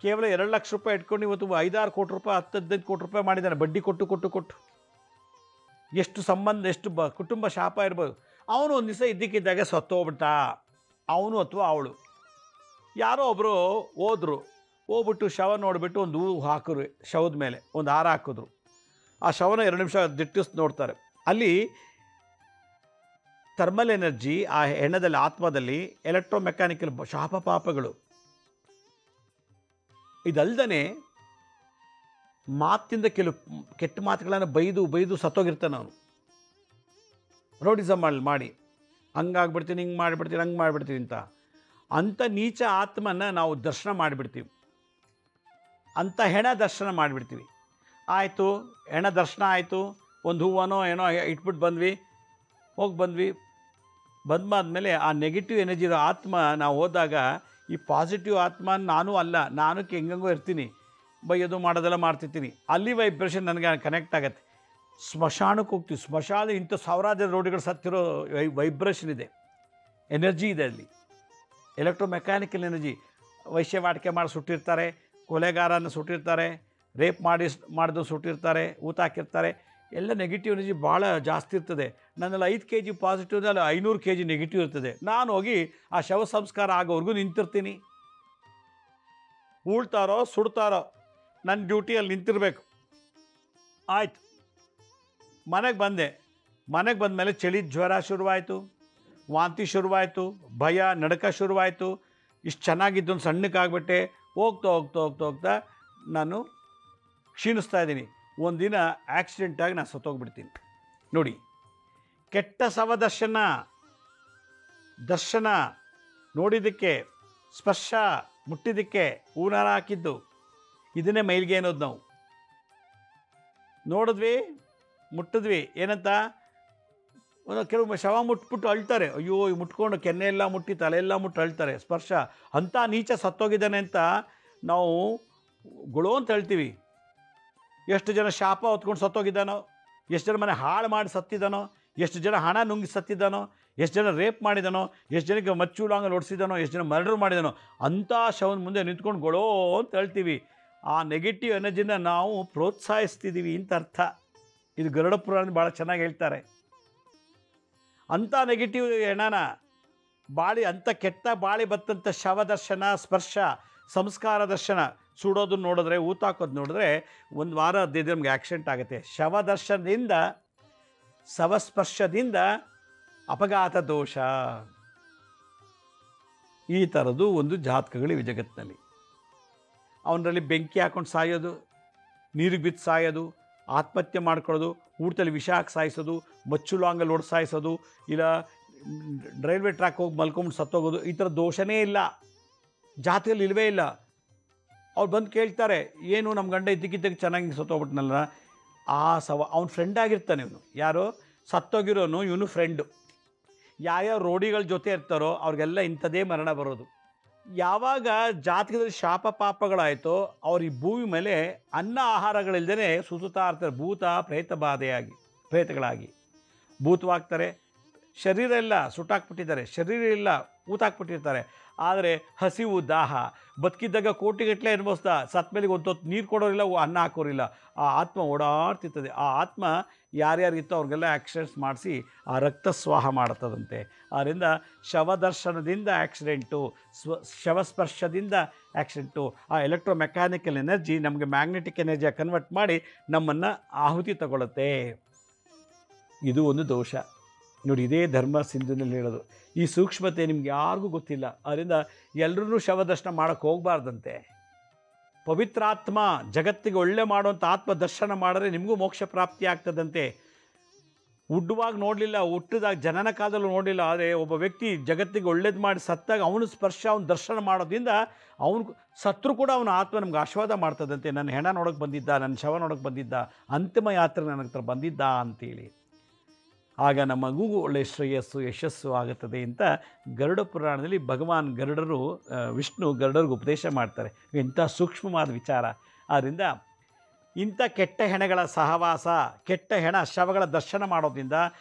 ಕೇವಲ 2 ಲಕ್ಷ ರೂಪಾಯಿ ಇಟ್ಕೊಂಡು ಇವತ್ತು 5-6 ಕೋಟಿ ರೂಪಾಯಿ, 10-15 ಕೋಟಿ ರೂಪಾಯಿ ಮಾಡಿದ್ದಾನೆ, ಬಡ್ಡಿ ಕೊಟ್ಟು ಕೊಟ್ಟು ಕೊಟ್ಟು. ಎಷ್ಟು ಸಂಬಂಧ, ಎಷ್ಟು ಕುಟುಂಬ ಶಾಪ ಇರ್ಬೋದು. ಅವನು ಒಂದು ದಿವಸ ಇದ್ದಕ್ಕಿದ್ದಾಗ ಸತ್ತೋಗ್ಬಿಟ್ಟ, ಅವನು ಅಥವಾ ಅವಳು. ಯಾರೋ ಒಬ್ಬರು ಹೋಗ್ಬಿಟ್ಟು ಶವ ನೋಡಿಬಿಟ್ಟು ಒಂದು ಹೂವು ಹಾಕಿದ್ರು, ಶವದ ಮೇಲೆ ಒಂದು ಹಾರ ಹಾಕಿದ್ರು. ಆ ಶವನ 2 ನಿಮಿಷ ದಿಟ್ಟಿಸಿ ನೋಡ್ತಾರೆ. ಅಲ್ಲಿ ಥರ್ಮಲ್ ಎನರ್ಜಿ ಆ ಹೆಣದಲ್ಲಿ, ಆತ್ಮದಲ್ಲಿ ಎಲೆಕ್ಟ್ರೋಮೆಕ್ಯಾನಿಕಲ್ ಶಾಪ ಪಾಪಗಳು. ಇದಲ್ದೇ ಮಾತಿಂದ ಕೆಲವು ಕೆಟ್ಟ ಮಾತುಗಳನ್ನು ಬೈದು ಸತ್ತೋಗಿರ್ತಾನೆ ಅವನು. ರೌಡಿಸಮ್ ಮಾಡಿ ಹಂಗಾಗ್ಬಿಡ್ತೀನಿ, ಹಿಂಗೆ ಮಾಡಿಬಿಡ್ತೀನಿ, ಹಂಗೆ ಮಾಡಿಬಿಡ್ತೀನಿ ಅಂತ. ಅಂಥ ನೀಚ ಆತ್ಮನ ನಾವು ದರ್ಶನ ಮಾಡಿಬಿಡ್ತೀವಿ, ಅಂಥ ಹೆಣ ದರ್ಶನ ಮಾಡಿಬಿಡ್ತೀವಿ. ಆಯಿತು, ಹೆಣ ದರ್ಶನ ಆಯಿತು, ಒಂದು ಹೂವನೋ ಏನೋ ಇಟ್ಬಿಟ್ಟು ಬಂದ್ವಿ. ಬಂದಾದ್ಮೇಲೆ ಆ ನೆಗೆಟಿವ್ ಎನರ್ಜಿ ಇರೋ ಆತ್ಮ ನಾವು ಹೋದಾಗ, ಈ ಪಾಸಿಟಿವ್ ಆತ್ಮ ನಾನು ಅಲ್ಲ, ನಾನು ಹೆಂಗಂಗೋ ಇರ್ತೀನಿ, ಬೈಯೋದು ಮಾಡೋದೆಲ್ಲ ಮಾಡ್ತಿರ್ತೀನಿ. ಅಲ್ಲಿ ವೈಬ್ರೇಷನ್ ನನಗೆ ಕನೆಕ್ಟ್ ಆಗುತ್ತೆ. ಸ್ಮಶಾನಕ್ಕೆ ಹೋಗ್ತೀವಿ, ಸ್ಮಶಾನ ಇಂಥ ಸಾವಿರಾರು ರೋಡಿಗಳು ಸತ್ತಿರೋ ವೈಬ್ರೇಷನ್ ಇದೆ, ಎನರ್ಜಿ ಇದೆ ಅಲ್ಲಿ, ಎಲೆಕ್ಟ್ರೋಮೆಕ್ಯಾನಿಕಲ್ ಎನರ್ಜಿ. ವೈಶ್ಯವಾಟಿಕೆ ಮಾಡಿ ಸುಟ್ಟಿರ್ತಾರೆ, ಕೊಲೆಗಾರನ ಸುಟ್ಟಿರ್ತಾರೆ, ರೇಪ್ ಮಾಡಿದ್ದು ಸುಟ್ಟಿರ್ತಾರೆ, ಊತ ಹಾಕಿರ್ತಾರೆ. ಎಲ್ಲ ನೆಗೆಟಿವ್ ಎನರ್ಜಿ ಭಾಳ ಜಾಸ್ತಿ ಇರ್ತದೆ. ನನ್ನಲ್ಲಿ 5 kg ಪಾಸಿಟಿವ್, ಅಲ್ಲಿ 500 kg ನೆಗೆಟಿವ್ ಇರ್ತದೆ. ನಾನು ಹೋಗಿ ಆ ಶವ ಸಂಸ್ಕಾರ ಆಗೋವರೆಗೂ ನಿಂತಿರ್ತೀನಿ. ಉಳ್ತಾರೋ ಸುಡ್ತಾರೋ ನನ್ನ ಡ್ಯೂಟಿಯಲ್ಲಿ ನಿಂತಿರಬೇಕು. ಆಯಿತು, ಮನೆಗೆ ಬಂದಮೇಲೆ ಚಳಿ ಜ್ವರ ಶುರುವಾಯಿತು, ವಾಂತಿ ಶುರುವಾಯಿತು, ಭಯ ನಡುಕ ಶುರುವಾಯಿತು. ಇಷ್ಟು ಚೆನ್ನಾಗಿದ್ದೊಂದು ಸಣ್ಣಕ್ಕಾಗ್ಬಿಟ್ಟೆ. ಹೋಗ್ತಾ ನಾನು ಕ್ಷೀಣಿಸ್ತಾ ಇದ್ದೀನಿ. ಒಂದಿನ ಆಕ್ಸಿಡೆಂಟಾಗಿ ನಾನು ಸತ್ತೋಗ್ಬಿಡ್ತೀನಿ. ನೋಡಿ, ಕೆಟ್ಟ ದರ್ಶನ ನೋಡಿದ್ದಕ್ಕೆ, ಸ್ಪರ್ಶ ಮುಟ್ಟಿದ್ದಕ್ಕೆ ಹೂನಾರ ಹಾಕಿದ್ದು, ಇದನ್ನೇ ಮೈಲಿಗೆ ಅನ್ನೋದು. ನಾವು ನೋಡಿದ್ವಿ, ಮುಟ್ಟಿದ್ವಿ, ಏನಂತ ಕೆಲವು ಶವ ಮುಟ್ಬಿಟ್ಟು ಅಳ್ತಾರೆ, ಅಯ್ಯೋ ಮುಟ್ಕೊಂಡು ಕೆನ್ನೆ ಎಲ್ಲ ಮುಟ್ಟಿ ತಲೆಯೆಲ್ಲ ಮುಟ್ಟಿ ಅಳ್ತಾರೆ. ಸ್ಪರ್ಶ, ಅಂಥ ನೀಚ ಸತ್ತೋಗಿದ್ದಾನೆ ಅಂತ ನಾವು ಗುಳೋ ಅಂತ ಹೇಳ್ತೀವಿ. ಎಷ್ಟು ಜನ ಶಾಪ ಹೊತ್ಕೊಂಡು ಸತ್ತೋಗಿದ್ದಾನೋ, ಎಷ್ಟು ಜನ ಮನೆ ಹಾಳು ಮಾಡಿ ಸತ್ತಿದ್ದಾನೋ, ಎಷ್ಟು ಜನ ಹಣ ನುಂಗಿ ಸತ್ತಿದ್ದಾನೋ, ಎಷ್ಟು ಜನ ರೇಪ್ ಮಾಡಿದಾನೋ, ಎಷ್ಟು ಜನಕ್ಕೆ ಮಚ್ಚುಳಾಂಗಲ್ಲಿ ಹೊಡಿಸಿದಾನೋ, ಎಷ್ಟು ಜನ ಮರ್ಡರ್ ಮಾಡಿದಾನೋ. ಅಂಥ ಶವನ ಮುಂದೆ ನಿಂತ್ಕೊಂಡು ಗೊಳೋ ಅಂತ ಹೇಳ್ತೀವಿ. ಆ ನೆಗೆಟಿವ್ ಎನರ್ಜಿನ ನಾವು ಪ್ರೋತ್ಸಾಹಿಸ್ತಿದ್ದೀವಿ ಅಂತ ಅರ್ಥ. ಇದು ಗರುಡ ಪುರಾಣ ಭಾಳ ಚೆನ್ನಾಗಿ ಹೇಳ್ತಾರೆ. ಅಂಥ ನೆಗೆಟಿವ್ ಹೆಣನ ಅಂಥ ಕೆಟ್ಟ ಬತ್ತಂಥ ಶವ ದರ್ಶನ, ಸ್ಪರ್ಶ, ಸಂಸ್ಕಾರ ದರ್ಶನ, ಸುಡೋದನ್ನ ನೋಡಿದ್ರೆ, ಊತಾಕೋದು ನೋಡಿದ್ರೆ 1 ವಾರ 15 ನಮಗೆ ಆಕ್ಸಿಡೆಂಟ್ ಆಗುತ್ತೆ. ಶವ ದರ್ಶನದಿಂದ, ಶವಸ್ಪರ್ಶದಿಂದ ಅಪಘಾತ ದೋಷ. ಈ ಥರದ್ದು ಒಂದು ಜಾತಕಗಳಿವೆ ಜಗತ್ತಿನಲ್ಲಿ. ಅವನಲ್ಲಿ ಬೆಂಕಿ ಹಾಕೊಂಡು ಸಾಯೋದು, ನೀರಿಗೆ ಬಿದ್ದು ಸಾಯೋದು, ಆತ್ಮಹತ್ಯೆ ಮಾಡ್ಕೊಳ್ಳೋದು, ಊಟದಲ್ಲಿ ವಿಷ ಹಾಕಿ ಸಾಯಿಸೋದು, ಮಚ್ಚುಲಾಂಗಲ್ಲಿ ಹೊಡೆದು ಸಾಯಿಸೋದು, ಇಲ್ಲ ರೈಲ್ವೆ ಟ್ರ್ಯಾಕ್ ಹೋಗಿ ಮಲ್ಕೊಂಡು ಸತ್ತೋಗೋದು, ಈ ಥರ ದೋಷನೇ ಇಲ್ಲ, ಜಾತಕದಲ್ಲಿ ಇಲ್ಲವೇ ಇಲ್ಲ. ಅವ್ರು ಬಂದು ಕೇಳ್ತಾರೆ, ಏನು ನಮ್ಮ ಗಂಡ ಇದ್ದಕ್ಕಿದ್ದಕ್ಕೆ ಚೆನ್ನಾಗಿ ಸತ್ತೋಗ್ಬಿಟ್ನಲ್ಲ. ಅವ್ನ ಫ್ರೆಂಡ್ ಆಗಿರ್ತಾನೆ ಇವನು. ಯಾರೋ ಸತ್ತೋಗಿರೋನು ಇವನು ಫ್ರೆಂಡು. ಯಾರ್ಯಾವ ರೋಡಿಗಳ ಜೊತೆ ಇರ್ತಾರೋ ಅವ್ರಿಗೆಲ್ಲ ಇಂಥದೇ ಮರಣ ಬರೋದು. ಯಾವಾಗ ಜಾತಕದಲ್ಲಿ ಶಾಪ ಪಾಪಗಳಾಯಿತೋ ಅವ್ರು ಈ ಭೂಮಿ ಮೇಲೆ ಅನ್ನ ಆಹಾರಗಳಿಲ್ಲದೇ ಸುತ್ತುತ್ತಾ ಇರ್ತಾರೆ. ಭೂತ ಪ್ರೇತ ಬಾಧೆಯಾಗಿ, ಪ್ರೇತಗಳಾಗಿ ಭೂತವಾಗ್ತಾರೆ. ಶರೀರ ಇಲ್ಲ, ಸುಟ್ಟಾಕ್ಬಿಟ್ಟಿದ್ದಾರೆ, ಶರೀರ ಇಲ್ಲ, ಊತಾಕ್ಬಿಟ್ಟಿರ್ತಾರೆ. ಆದರೆ ಹಸಿವು, ದಾಹ, ಬದುಕಿದ್ದಾಗ ಕೋಟಿಗಟ್ಟಲೆ ಅನುಭವಿಸ್ದ, ಸತ್ತ ಮೇಲೆ ಒಂದು ಹೊತ್ತು ನೀರು ಕೊಡೋರಿಲ್ಲ, ಅನ್ನ ಹಾಕೋರಿಲ್ಲ. ಆ ಆತ್ಮ ಓಡಾಡ್ತಿರ್ತದೆ. ಆ ಆತ್ಮ ಯಾರ್ಯಾರಿತ್ತೋ ಅವ್ರಿಗೆಲ್ಲ ಆಕ್ಸಿಡೆಂಟ್ಸ್ ಮಾಡಿಸಿ ಆ ರಕ್ತ ಸ್ವಾಹ ಮಾಡ್ತದಂತೆ. ಆದ್ದರಿಂದ ಶವದರ್ಶನದಿಂದ ಆಕ್ಸಿಡೆಂಟು, ಶವಸ್ಪರ್ಶದಿಂದ ಆಕ್ಸಿಡೆಂಟು, ಆ ಎಲೆಕ್ಟ್ರೋಮೆಕ್ಯಾನಿಕಲ್ ಎನರ್ಜಿ ನಮಗೆ ಮ್ಯಾಗ್ನೆಟಿಕ್ ಎನರ್ಜಿಯಾಗಿ ಕನ್ವರ್ಟ್ ಮಾಡಿ ನಮ್ಮನ್ನು ಆಹುತಿ ತಗೊಳುತ್ತೆ. ಇದು ಒಂದು ದೋಷ ನೋಡಿ. ಇದೇ ಧರ್ಮ ಸಿಂಧುನಲ್ಲಿ ಹೇಳೋದು. ಈ ಸೂಕ್ಷ್ಮತೆ ನಿಮ್ಗೆ ಯಾರಿಗೂ ಗೊತ್ತಿಲ್ಲ. ಅದರಿಂದ ಎಲ್ಲರೂ ಶವದರ್ಶನ ಮಾಡೋಕ್ಕೆ ಹೋಗಬಾರ್ದಂತೆ. ಪವಿತ್ರಾತ್ಮ, ಜಗತ್ತಿಗೆ ಒಳ್ಳೆ ಮಾಡುವಂಥ ಆತ್ಮ ದರ್ಶನ ಮಾಡಿದ್ರೆ ನಿಮಗೂ ಮೋಕ್ಷ ಪ್ರಾಪ್ತಿ ಆಗ್ತದಂತೆ. ಹುಟ್ಟುವಾಗ ನೋಡಲಿಲ್ಲ, ಹುಟ್ಟಿದಾಗ ಜನನ ಕಾಲದಲ್ಲೂ ನೋಡಲಿಲ್ಲ, ಆದರೆ ಒಬ್ಬ ವ್ಯಕ್ತಿ ಜಗತ್ತಿಗೆ ಒಳ್ಳೇದು ಮಾಡಿ ಸತ್ತಾಗ ಅವನ ಸ್ಪರ್ಶ, ಅವನ ದರ್ಶನ ಮಾಡೋದ್ರಿಂದ ಅವನು ಸತ್ರು ಕೂಡ ಅವನ ಆತ್ಮ ನಮ್ಗೆ ಆಶೀರ್ವಾದ ಮಾಡ್ತದಂತೆ. ನನ್ನ ಹೆಣ ನೋಡೋಕ್ಕೆ ಬಂದಿದ್ದ, ನನ್ನ ಶವ ನೋಡೋಕ್ಕೆ ಬಂದಿದ್ದ, ಅಂತಿಮ ಯಾತ್ರೆ ನನ್ನ ಹತ್ರ ಬಂದಿದ್ದ ಅಂತೇಳಿ. ಆಗ ನಮ್ಮ ಮಗುಗೂ ಒಳ್ಳೆಯ ಶ್ರೇಯಸ್ಸು, ಯಶಸ್ಸು ಆಗುತ್ತದೆ ಅಂತ ಗರುಡ ಪುರಾಣದಲ್ಲಿ ಭಗವಾನ್ ಗರುಡರು, ವಿಷ್ಣು ಗರುಡರಿಗೆ ಉಪದೇಶ ಮಾಡ್ತಾರೆ. ಇಂಥ ಸೂಕ್ಷ್ಮವಾದ ವಿಚಾರ. ಆದ್ದರಿಂದ ಇಂಥ ಕೆಟ್ಟ ಹೆಣಗಳ ಸಹವಾಸ, ಕೆಟ್ಟ ಹೆಣ ಶವಗಳ ದರ್ಶನ ಮಾಡೋದ್ರಿಂದ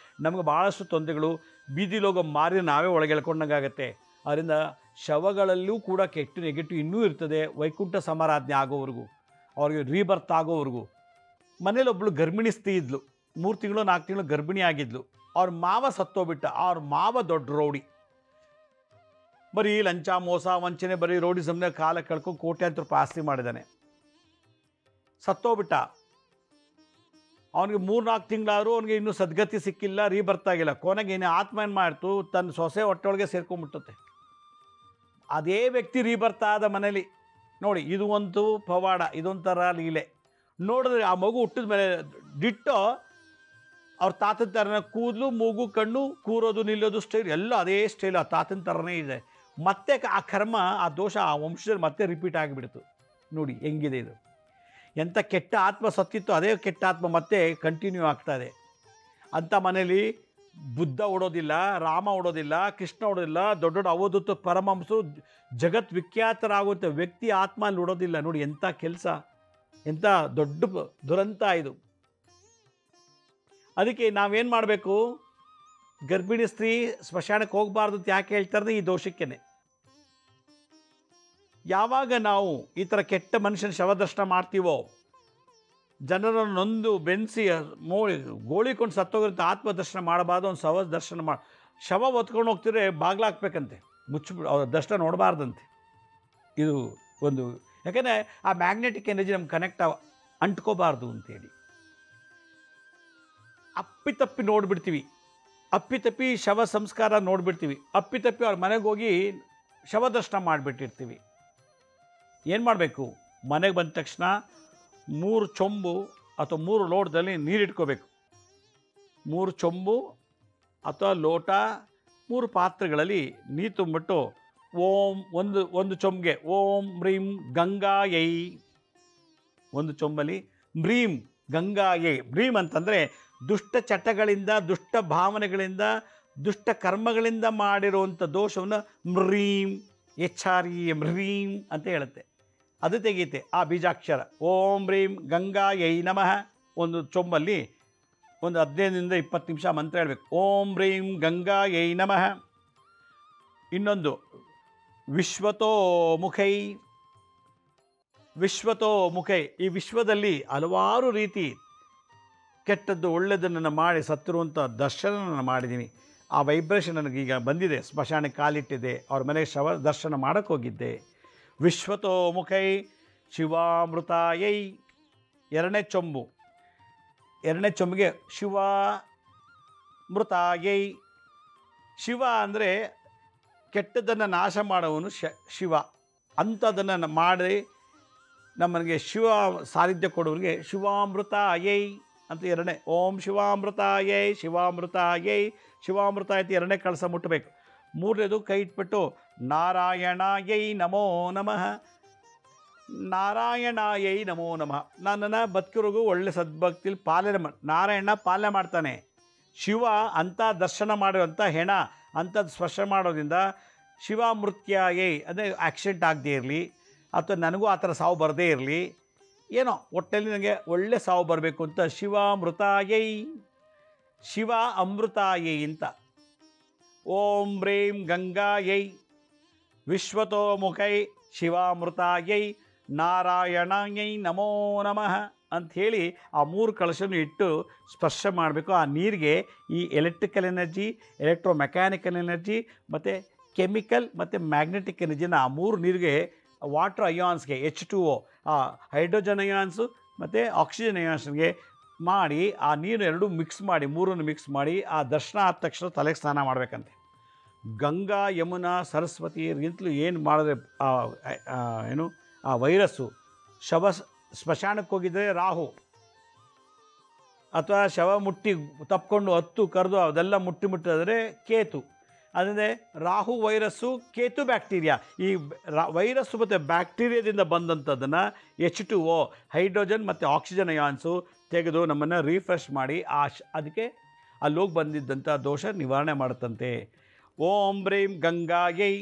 ನಮಗೆ ಭಾಳಷ್ಟು ತೊಂದರೆಗಳು. ಬೀದಿಲೋಗೋ ಮಾರಿ ನಾವೇ ಒಳಗೆ ಎಳ್ಕೊಂಡಂಗಾಗತ್ತೆ. ಆದ್ದರಿಂದ ಶವಗಳಲ್ಲೂ ಕೂಡ ಕೆಟ್ಟು ನೆಗೆಟಿವ್ ಇನ್ನೂ ಇರ್ತದೆ. ವೈಕುಂಠ ಸಮಾರಾಧನೆ ಆಗೋವರೆಗೂ, ಅವ್ರಿಗೆ ರೀಬರ್ತ್ ಆಗೋವರೆಗೂ. ಮನೇಲಿ ಒಬ್ಬಳು ಗರ್ಭಿಣಿ ಸ್ತ್ರೀ ಇದ್ಲು, 3 ತಿಂಗಳು 4 ತಿಂಗಳು ಗರ್ಭಿಣಿ ಆಗಿದ್ಲು. ಅವ್ರ ಮಾವ ಸತ್ತೋಗ್ಬಿಟ್ಟ. ಅವ್ರ ಮಾವ ದೊಡ್ಡ ರೌಡಿ, ಬರೀ ಲಂಚ, ಮೋಸ, ವಂಚನೆ, ಬರೀ ರೌಡಿಸಮ್ನ ಕಾಲ ಕಳ್ಕೊಂಡು ಕೋಟ್ಯಾಂತರ ರೂಪಾಯಿ ಆಸ್ತಿ ಮಾಡಿದ್ದಾನೆ. ಸತ್ತೋಗ್ಬಿಟ್ಟ. ಅವನಿಗೆ 3-4 ತಿಂಗಳಾದರೂ ಅವನಿಗೆ ಇನ್ನೂ ಸದ್ಗತಿ ಸಿಕ್ಕಿಲ್ಲ, ರೀಬರ್ತಾಗಿಲ್ಲ. ಕೊನೆಗೆ ಏನೇ ಆತ್ಮ ಏನು ಮಾಡ್ತು, ತನ್ನ ಸೊಸೆ ಹೊಟ್ಟೆಯೊಳಗೆ ಸೇರ್ಕೊಂಡ್ಬಿಟ್ಟುತ್ತೆ. ಅದೇ ವ್ಯಕ್ತಿ ರೀಬರ್ತಾದ ಮನೇಲಿ ನೋಡಿ. ಇದು ಒಂದು ಪವಾಡ, ಇದೊಂಥರ ಲೀಲೆ. ನೋಡಿದ್ರೆ ಆ ಮಗು ಹುಟ್ಟಿದ ಮೇಲೆ ಡಿಟ್ಟೋ ಅವ್ರ ತಾತನ ಥರನೇ ಕೂದಲು, ಮೂಗು, ಕಣ್ಣು, ಕೂರೋದು, ನಿಲ್ಲೋದು ಸ್ಟೈಲ್ ಎಲ್ಲ ಅದೇ ಸ್ಟೈಲ್ ಆ ತಾತನ ಥರನೇ ಇದೆ. ಮತ್ತೆ ಆ ಕರ್ಮ, ಆ ದೋಷ ಆ ವಂಶದಲ್ಲಿ ಮತ್ತೆ ರಿಪೀಟ್ ಆಗಿಬಿಡ್ತು. ನೋಡಿ ಹೆಂಗಿದೆ ಇದು. ಎಂಥ ಕೆಟ್ಟ ಆತ್ಮ ಸತ್ತಿತ್ತು, ಅದೇ ಕೆಟ್ಟ ಆತ್ಮ ಮತ್ತೆ ಕಂಟಿನ್ಯೂ ಆಗ್ತಾಯಿದೆ. ಅಂಥ ಮನೇಲಿ ಬುದ್ಧ ಓಡೋದಿಲ್ಲ, ರಾಮ ಓಡೋದಿಲ್ಲ, ಕೃಷ್ಣ ಓಡೋದಿಲ್ಲ, ದೊಡ್ಡ ದೊಡ್ಡ ಅವಧೂತ ಪರಮಹಂಸರು, ಜಗತ್ ವಿಖ್ಯಾತರಾಗುವಂಥ ವ್ಯಕ್ತಿ ಆತ್ಮ ಅಲ್ಲಿ ಓಡೋದಿಲ್ಲ. ನೋಡಿ ಎಂಥ ಕೆಲಸ, ಎಂಥ ದೊಡ್ಡ ದುರಂತ ಇದು. ಅದಕ್ಕೆ ನಾವೇನು ಮಾಡಬೇಕು? ಗರ್ಭಿಣಿ ಸ್ತ್ರೀ ಸ್ಮಶಾನಕ್ಕೆ ಹೋಗಬಾರ್ದು ಅಂತ ಯಾಕೆ ಹೇಳ್ತಾರೆ? ಈ ದೋಷಕ್ಕೇ. ಯಾವಾಗ ನಾವು ಈ ಥರ ಕೆಟ್ಟ ಮನುಷ್ಯನ ಶವದರ್ಶನ ಮಾಡ್ತೀವೋ, ಜನರನ್ನು ನೊಂದು ಬೆನ್ಸಿ ಗೋಳಿಕೊಂಡು ಸತ್ತೋಗಿರಂಥ ಆತ್ಮದರ್ಶನ ಮಾಡಬಾರ್ದು. ಒಂದು ಶವ ದರ್ಶನ ಶವ ಹೊತ್ಕೊಂಡು ಹೋಗ್ತಿದ್ರೆ ಬಾಗ್ಲಾಕ್ಬೇಕಂತೆ, ಮುಚ್ಚಿಬಿಡು, ಅವ್ರ ದರ್ಶನ ನೋಡಬಾರ್ದಂತೆ. ಇದು ಒಂದು, ಯಾಕೆಂದರೆ ಆ ಮ್ಯಾಗ್ನೆಟಿಕ್ ಎನರ್ಜಿ ನಮ್ಗೆ ಕನೆಕ್ಟ್ ಅಂಟ್ಕೋಬಾರ್ದು ಅಂತೇಳಿ. ಅಪ್ಪಿತಪ್ಪಿ ನೋಡಿಬಿಡ್ತೀವಿ, ಅಪ್ಪಿತಪ್ಪಿ ಶವ ಸಂಸ್ಕಾರ ನೋಡಿಬಿಡ್ತೀವಿ, ಅಪ್ಪಿತಪ್ಪಿ ಅವ್ರ ಮನೆಗೆ ಹೋಗಿ ಶವ ದರ್ಶನ ಮಾಡಿಬಿಟ್ಟಿರ್ತೀವಿ. ಏನು ಮಾಡಬೇಕು? ಮನೆಗೆ ಬಂದ ತಕ್ಷಣ 3 ಚೊಂಬು ಅಥವಾ 3 ಲೋಟದಲ್ಲಿ ನೀರಿಟ್ಕೋಬೇಕು. 3 ಚೊಂಬು ಅಥವಾ ಲೋಟ, 3 ಪಾತ್ರೆಗಳಲ್ಲಿ ನೀರು ತುಂಬಿಟ್ಟು ಓಂ, ಒಂದು ಚೊಂಬಿಗೆ ಓಂ ಬ್ರೀಂ ಗಂಗಾಯೈ, ಒಂದು ಚೊಂಬಲ್ಲಿ ಬ್ರೀಂ ಗಂಗಾಯೈ. ಬ್ರೀಂ ಅಂತಂದರೆ ದುಷ್ಟ ಚಟಗಳಿಂದ, ದುಷ್ಟ ಭಾವನೆಗಳಿಂದ, ದುಷ್ಟ ಕರ್ಮಗಳಿಂದ ಮಾಡಿರುವಂಥ ದೋಷವನ್ನು ಮ್ರೀಂ, ಮ್ರೀಂ ಅಂತ ಹೇಳುತ್ತೆ. ಅದು ತೆಗೀತೆ ಆ ಬೀಜಾಕ್ಷರ. ಓಂ ಬ್ರೀಂ ಗಂಗಾಯೈ ನಮಃ. ಒಂದು ಚೊಂಬಲ್ಲಿ ಒಂದು 15-20 ನಿಮಿಷ ಮಂತ್ರ ಹೇಳಬೇಕು. ಓಂ ಬ್ರೀಂ ಗಂಗಾಯೈ ನಮಃ. ಇನ್ನೊಂದು ವಿಶ್ವತೋ ಮುಖೈ, ವಿಶ್ವತೋ ಮುಖೈ. ಈ ವಿಶ್ವದಲ್ಲಿ ಹಲವಾರು ರೀತಿ ಕೆಟ್ಟದ್ದು ಒಳ್ಳೆಯದನ್ನು ಮಾಡಿ ಸತ್ತಿರುವಂಥ ದರ್ಶನ ನಾನು ಮಾಡಿದ್ದೀನಿ. ಆ ವೈಬ್ರೇಷನ್ ನನಗೀಗ ಬಂದಿದೆ. ಸ್ಮಶಾನಕ್ಕೆ ಕಾಲಿಟ್ಟಿದೆ, ಅವ್ರ ಮನೆಗೆ ಶವ ದರ್ಶನ ಮಾಡೋಕ್ಕೆ ಹೋಗಿದ್ದೆ. ವಿಶ್ವತೋ ಮುಖೈ ಶಿವಾಮೃತಾಯೈ. 2ನೇ ಚೊಂಬು, 2ನೇ ಚೊಂಬಿಗೆ ಶಿವಾಮೃತಾಯೈ. ಶಿವ ಅಂದರೆ ಕೆಟ್ಟದ್ದನ್ನು ನಾಶ ಮಾಡೋವನು ಶಿವ. ಅಂಥದ್ದನ್ನು ಮಾಡಿ ನಮ್ಮನಿಗೆ ಶಿವ ಸಾನ್ನಿಧ್ಯ ಕೊಡೋರಿಗೆ ಶಿವಾಮೃತಾಯೈ ಅಂತ 2ನೇ. ಓಂ ಶಿವಾಮೃತಾಯೈ, ಶಿವಾಮೃತಾಯೈ, ಶಿವಾಮೃತಾಯೈ 2ನೇ ಕಳಸ ಮುಟ್ಟಬೇಕು. 3ನೇದು ಕೈ ಇಟ್ಬಿಟ್ಟು ನಾರಾಯಣಾಯೈ ನಮೋ ನಮಃ, ನಾರಾಯಣಾಯೈ ನಮೋ ನಮಃ. ನನ್ನನ್ನು ಬದುಕಿರೋಗೂ ಒಳ್ಳೆ ಸದ್ಭಕ್ತಿಲಿ ಪಾಲನೆ ನಾರಾಯಣ ಪಾಲನೆ ಮಾಡ್ತಾನೆ. ಶಿವ ಅಂಥ ದರ್ಶನ ಮಾಡಿರೋಂಥ ಹೆಣ ಅಂಥದ್ದು ಸ್ಪರ್ಶ ಮಾಡೋದ್ರಿಂದ ಶಿವಾಮೃತ್ಯಾಯೈ, ಅಂದರೆ ಆಕ್ಸಿಡೆಂಟ್ ಆಗದೇ ಇರಲಿ ಅಥವಾ ನನಗೂ ಆ ಥರ ಸಾವು ಬರದೇ ಇರಲಿ, ಏನೋ ಒಟ್ಟಲ್ಲಿ ನನಗೆ ಒಳ್ಳೆ ಸಾವು ಬರಬೇಕು ಅಂತ ಶಿವಾಮೃತಾಯೈ, ಶಿವ ಅಮೃತಾಯೈ ಅಂತ. ಓಂ ಬ್ರೀಂ ಗಂಗಾಯೈ ವಿಶ್ವತೋಮುಖೈ ಶಿವಾಮೃತಾಯೈ ನಾರಾಯಣಾಯೈ ನಮೋ ನಮಃ ಅಂಥೇಳಿ ಆ 3 ಕಳಶವನ್ನು ಇಟ್ಟು ಸ್ಪರ್ಶ ಮಾಡಬೇಕು. ಆ ನೀರಿಗೆ ಈ ಎಲೆಕ್ಟ್ರಿಕಲ್ ಎನರ್ಜಿ, ಎಲೆಕ್ಟ್ರೋಮೆಕ್ಯಾನಿಕಲ್ ಎನರ್ಜಿ ಮತ್ತು ಕೆಮಿಕಲ್ ಮತ್ತು ಮ್ಯಾಗ್ನೆಟಿಕ್ ಎನರ್ಜಿನ ಆ 3 ನೀರಿಗೆ, ವಾಟರ್ ಅಯಾನ್ಸ್ಗೆ H2O, ಆ ಹೈಡ್ರೋಜನ್ ಅಯಾನ್ಸು ಮತ್ತು ಆಕ್ಸಿಜನ್ ಅಯಾನ್ಸ್ಗೆ ಮಾಡಿ ಆ ನೀರು ಎರಡೂ ಮಿಕ್ಸ್ ಮಾಡಿ, 3 ಮಿಕ್ಸ್ ಮಾಡಿ ಆ ದರ್ಶನ ಆದ ತಕ್ಷಣ ತಲೆಗೆ ಸ್ನಾನ ಮಾಡಬೇಕಂತೆ. ಗಂಗಾ, ಯಮುನಾ, ಸರಸ್ವತಿಗಿಂತಲೂ ಏನು ಮಾಡಿದ್ರೆ ಏನು ಆ ವೈರಸ್ಸು ಸ್ಮಶಾನಕ್ಕೆ ಹೋಗಿದ್ದರೆ ರಾಹು, ಅಥವಾ ಶವ ಮುಟ್ಟಿ ತಪ್ಕೊಂಡು ಹತ್ತು ಕರೆದು ಅದೆಲ್ಲ ಮುಟ್ಟಿದ್ರೆ ಕೇತು. ಅಂದರೆ ರಾಹು ವೈರಸ್ಸು, ಕೇತು ಬ್ಯಾಕ್ಟೀರಿಯಾ. ಈ ವೈರಸ್ಸು ಮತ್ತು ಬ್ಯಾಕ್ಟೀರಿಯಾದಿಂದ ಬಂದಂಥದ್ದನ್ನು H2O, ಹೈಡ್ರೋಜನ್ ಮತ್ತು ಆಕ್ಸಿಜನ್ ಅಯಾನ್ಸು ತೆಗೆದು ನಮ್ಮನ್ನು ರಿಫ್ರೆಶ್ ಮಾಡಿ ಅದಕ್ಕೆ ಅಲ್ಲೋಗಿ ಬಂದಿದ್ದಂಥ ದೋಷ ನಿವಾರಣೆ ಮಾಡುತ್ತಂತೆ. ಓಂ ಬ್ರೀಂ ಗಂಗಾಯೈ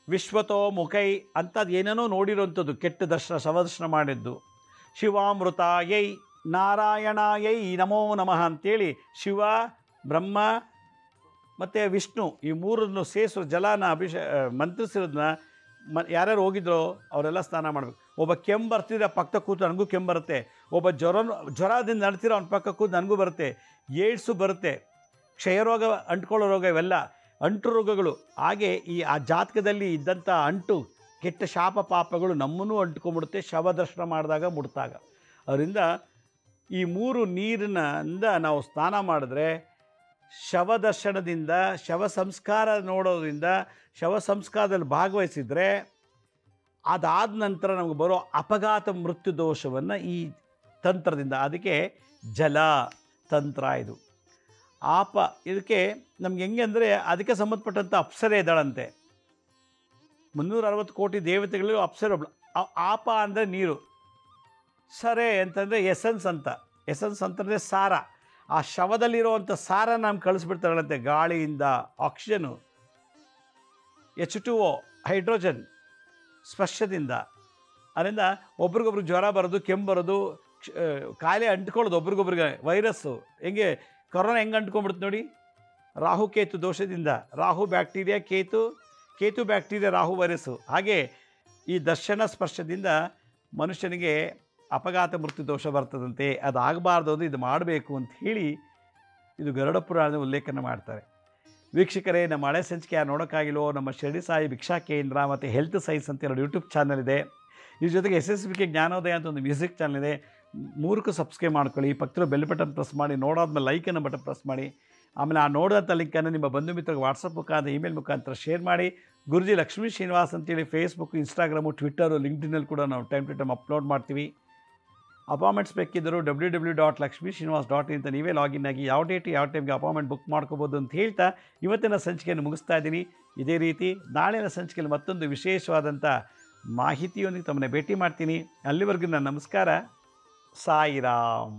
ವಿಶ್ವತೋಮುಖೈ ಅಂಥದ್ದು ಏನೇನೋ ನೋಡಿರೋಂಥದ್ದು, ಕೆಟ್ಟ ಶವದರ್ಶನ ಮಾಡಿದ್ದು. ಶಿವಾಮೃತಾಯೈ ನಾರಾಯಣಾಯೈ ನಮೋ ನಮಃ ಅಂತೇಳಿ ಶಿವ, ಬ್ರಹ್ಮ ಮತ್ತು ವಿಷ್ಣು ಈ 3 ಸೇರಿಸೋ ಜಲನ ಮಂತ್ರಿಸಿರೋದನ್ನ ಯಾರ್ಯಾರು ಹೋಗಿದ್ರೋ ಅವರೆಲ್ಲ ಸ್ನಾನ ಮಾಡಬೇಕು. ಒಬ್ಬ ಕೆಮ್ಮು ಬರ್ತಿದ್ರೆ ಪಕ್ಕ ಕೂತು ನನಗೂ ಕೆಮ್ಮು ಬರುತ್ತೆ, ಒಬ್ಬ ಜ್ವರದಿಂದ ನಡ್ತಿರೋ ಅವ್ನ ಪಕ್ಕ ಕೂತು ನನಗೂ ಬರುತ್ತೆ, ಏಡ್ಸು ಬರುತ್ತೆ, ಕ್ಷಯರೋಗ, ಅಂಟ್ಕೊಳ್ಳೋ ರೋಗ, ಇವೆಲ್ಲ ಅಂಟು ರೋಗಗಳು. ಹಾಗೆ ಆ ಜಾತಕದಲ್ಲಿ ಇದ್ದಂಥ ಅಂಟು ಕೆಟ್ಟ ಶಾಪ ಪಾಪಗಳು ನಮ್ಮನ್ನೂ ಅಂಟ್ಕೊಂಡ್ಬಿಡುತ್ತೆ ಶವ ದರ್ಶನ ಮಾಡಿದಾಗ, ಮುಟ್ಟಾಗ. ಅದರಿಂದ ಈ 3 ನೀರಿನಿಂದ ನಾವು ಸ್ನಾನ ಮಾಡಿದ್ರೆ, ಶವ ದರ್ಶನದಿಂದ, ಶವ ಸಂಸ್ಕಾರ ನೋಡೋದ್ರಿಂದ, ಶವ ಸಂಸ್ಕಾರದಲ್ಲಿ ಭಾಗವಹಿಸಿದರೆ ಅದಾದ ನಂತರ ನಮಗೆ ಬರೋ ಅಪಘಾತ ಮೃತ್ಯು ದೋಷವನ್ನು ಈ ತಂತ್ರದಿಂದ, ಅದಕ್ಕೆ ಜಲ ತಂತ್ರ ಇದು. ಇದಕ್ಕೆ ನಮ್ಗೆ ಹೆಂಗೆ ಅಂದರೆ ಅದಕ್ಕೆ ಸಂಬಂಧಪಟ್ಟಂಥ ಅಪ್ಸರೆ ಇದ್ದಾಳಂತೆ. 360 ಕೋಟಿ ದೇವತೆಗಳು ಅಪ್ಸರೆ ಒಬ್ಳು. ಆಪ ಅಂದರೆ ನೀರು, ಸರೆ ಅಂತಂದರೆ ಎಸೆನ್ಸ್ ಅಂತ. ಎಸೆನ್ಸ್ ಅಂತಂದರೆ ಸಾರ. ಆ ಶವದಲ್ಲಿರುವಂಥ ಸಾರ ನಮ್ಗೆ ಕಳಿಸ್ಬಿಡ್ತಾಳಂತೆ ಗಾಳಿಯಿಂದ, ಆಕ್ಸಿಜನು, H2O, ಹೈಡ್ರೋಜನ್ ಸ್ಪರ್ಶದಿಂದ. ಅದರಿಂದ ಒಬ್ರಿಗೊಬ್ರಿಗೆ ಜ್ವರ ಬರೋದು, ಕೆಮ್ಮು ಬರೋದು, ಕಾಯಿಲೆ ಅಂಟ್ಕೊಳ್ಳೋದು ಒಬ್ರಿಗೊಬ್ರಿಗೆ. ವೈರಸ್ಸು ಹೆಂಗೆ ಕೊರೋನಾ ಹೆಂಗೆ ಅಂಟ್ಕೊಂಡ್ಬಿಡುತ್ತೆ ನೋಡಿ, ರಾಹು ಕೇತು ದೋಷದಿಂದ. Rahu bacteria, Ketu bacteria, Rahu virus. ಹಾಗೆ ಈ ದರ್ಶನ ಸ್ಪರ್ಶದಿಂದ ಮನುಷ್ಯನಿಗೆ ಅಪಘಾತ ಮೃತ್ಯು ದೋಷ ಬರ್ತದಂತೆ. ಅದಾಗಬಾರ್ದು ಅಂದರೆ ಇದು ಮಾಡಬೇಕು ಅಂತ ಹೇಳಿ ಇದು ಗರುಡ ಪುರಾಣದ ಉಲ್ಲೇಖನ ಮಾಡ್ತಾರೆ. ವೀಕ್ಷಕರೇ, ನಮ್ಮ ಹಳೆ ಸಂಚಿಕೆ ಯಾರು ನೋಡೋಕ್ಕಾಗಿಲ್ಲೋ, ನಮ್ಮ ಶಿರಡಿ ಸಾಯಿ ಭಿಕ್ಷಾ ಕೇಂದ್ರ ಮತ್ತು ಹೆಲ್ತ್ ಸೈನ್ಸ್ ಅಂತ 2 ಯೂಟ್ಯೂಬ್ ಚಾನಲ್ ಇದೆ. ಇದ್ರ ಜೊತೆಗೆ SSBK ಜ್ಞಾನೋದಯ ಅಂತ ಒಂದು ಮ್ಯೂಸಿಕ್ ಚಾನಲ್ ಇದೆ. 3ಕ್ಕೂ ಸಬ್ಸ್ಕ್ರೈಬ್ ಮಾಡ್ಕೊಳ್ಳಿ. ಪಕ್ಕದ ಬೆಲ್ ಬಟನ್ ಪ್ರೆಸ್ ಮಾಡಿ, ನೋಡಾದ್ಮೇಲೆ ಲೈಕನ್ನು ಬಟನ್ ಪ್ರೆಸ್ ಮಾಡಿ. ಆಮೇಲೆ ಆ ನೋಡೋಂಥ ಲಿಂಕನ್ನು ನಿಮ್ಮ ಬಂಧು ಮಿತ್ರರಿಗೆ ವಾಟ್ಸಪ್ ಮುಖಾಂತರ, ಇಮೇಲ್ ಮುಖಾಂತರ ಶೇರ್ ಮಾಡಿ. ಗುರುಜಿ ಲಕ್ಷ್ಮೀ ಶ್ರೀನಿವಾಸ್ ಅಂತೇಳಿ ಫೇಸ್ಬುಕ್, ಇನ್ಸ್ಟಾಗ್ರಾಮು, ಟ್ವಿಟ್ಟರು, ಲಿಂಕ್ಡ್ಇನ್ನಲ್ಲಿ ಕೂಡ ನಾವು ಟೈಮ್ ಟು ಟೈಮ್ ಅಪ್ಲೋಡ್ ಮಾಡ್ತೀವಿ. ಅಪಾಯಿಂಟ್ಮೆಂಟ್ಸ್ ಬೇಕಿದ್ದರು www.lakshmisrinivas.in ಅಂತ ನೀವೇ ಲಾಗಿನ್ ಆಗಿ ಯಾವ ಡೇಟ್ ಯಾವ ಟೈಮ್ಗೆ ಅಪಾಯಿಂಟ್ಮೆಂಟ್ ಬುಕ್ ಮಾಡ್ಕೋಬೋದು ಅಂತ ಹೇಳ್ತಾ ಇವತ್ತಿನ ಸಂಚಿಕೆಯನ್ನು ಮುಗಿಸ್ತಾ ಇದ್ದೀನಿ. ಇದೇ ರೀತಿ ನಾಳಿನ ಸಂಚಿಕೆಯಲ್ಲಿ ಮತ್ತೊಂದು ವಿಶೇಷವಾದಂಥ ಮಾಹಿತಿಯೊಂದಿಗೆ ತಮ್ಮನ್ನು ಭೇಟಿ ಮಾಡ್ತೀನಿ. ಅಲ್ಲಿವರೆಗೂ ನನ್ನ ನಮಸ್ಕಾರ. ಸಾಯಿರಾಮ್.